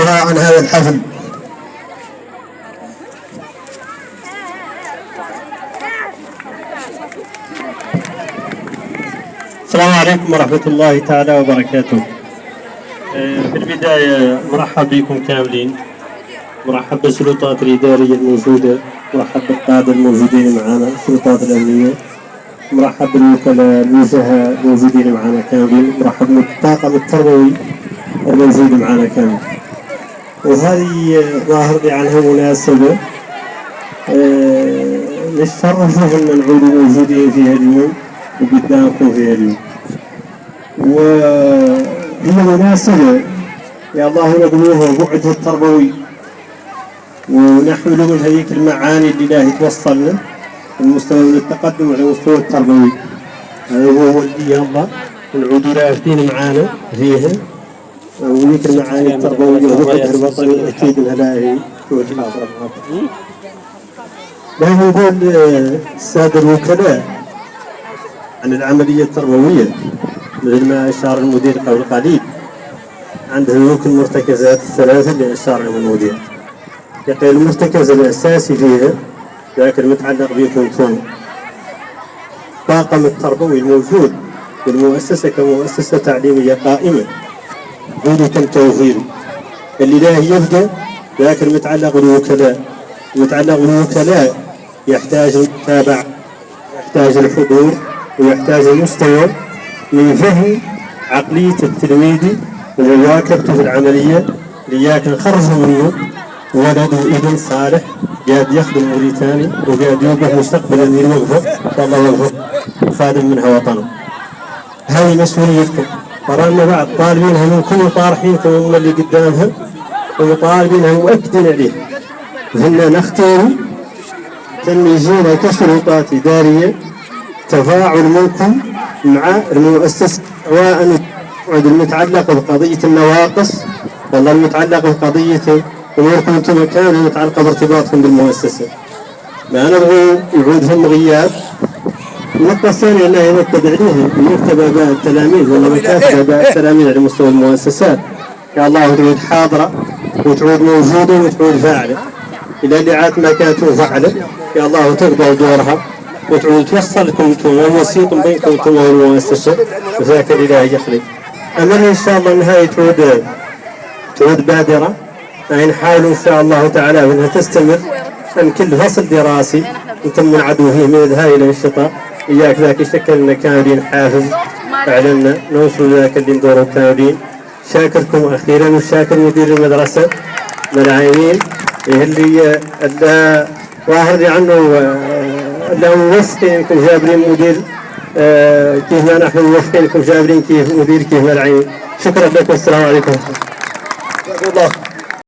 عن هذا الحفل. السلام عليكم ورحمة الله تعالى وبركاته. في البداية مرحب بكم كاملين، مرحب بالسلطات الإدارية الموجودة، مرحب بالقادة الموجودين معنا، السلطات الأمنية، مرحب بالوكلاء الوجهاء الموجودين معنا كاملين، مرحب بالطاقم التربوي الموجود معنا كامل. وهذه ظاهر عنها مناسبة نتشرف ان نعود موجودين فيها اليوم وقدامكم فيها اليوم، وهي مناسبة يا الله نقولوها بعدها التربوي، ونحمل من هذيك المعاني اللي الله توصلنا المستوى من التقدم على المستوى التربوي. هذا هو ولدي يا الله نعودوا رافتين معانا فيها وذيك المعاني التربوية وذكر الوطني أكيد انها لا هي لا نقول السادة الوكلاء عن العملية التربوية مثل ما أشار المدير قبل قليل. عندنا المرتكزات الثلاثة اللي أشار لهم المدير. يقول المرتكز الأساسي فيها ذاك المتعلق بكم انتم الطاقم التربوي الموجود بالمؤسسة كمؤسسة تعليمية قائمة بدون توظيف اللي لا يبدأ ذاك المتعلق بالوكلاء. المتعلق بالوكلاء يحتاج المتابعة، يحتاج الحضور، ويحتاج المستوى من فهم عقلية التلميذ ومواكبته في العملية لياك نخرج منه ولده ابن صالح قاعد يخدم موريتاني وقاعد يوقف مستقبلا للوقفة والله يوقف خادم منها وطنه. هذه مسؤوليتكم. قرانا بعض طالبينها منكم وطارحينكم هم اللي قدامها وطالبينها مؤكدين عليه. هنا نختار تلميذين كسلطات إدارية تفاعل منكم مع المؤسسة، سواء المتعلق بقضية النواقص والله المتعلق بقضية أموركم أنتم كاملة متعلقة بارتباطكم بالمؤسسة. ما نبغي يعودهم غياب. النقطة الثانية أنها إذا اتبعناها مكتبة باء التلاميذ والله مكاتبة باء التلاميذ على مستوى المؤسسات يا الله تعود حاضرة وتعود موجودة وتعود فاعلة. إذا اللي عاد ما كانت فاعلة يا الله تقضوا دورها وتعود توصلكم أنتم ووسيط بينكم أنتم والمؤسسة وذاك الإله يخلق. أمل إن شاء الله أنها تعود بادرة. نحاول إن شاء الله تعالى أنها تستمر عن كل فصل دراسي نتم من عدو فيه من هاي الأنشطة إياك ذاك يشكل لنا كاملين حافز أعلنا نوصل ذاك اللي ندوروا كاملين. شاكركم أخيرا وشاكر مدير المدرسة ملاعينين اللي ظاهر عنه اللي موفقين انكم جابرين مدير كيف ما نحن موفقين انكم جابرين كيف مدير كيف ملاعين. شكرا لكم والسلام عليكم ورحمة الله.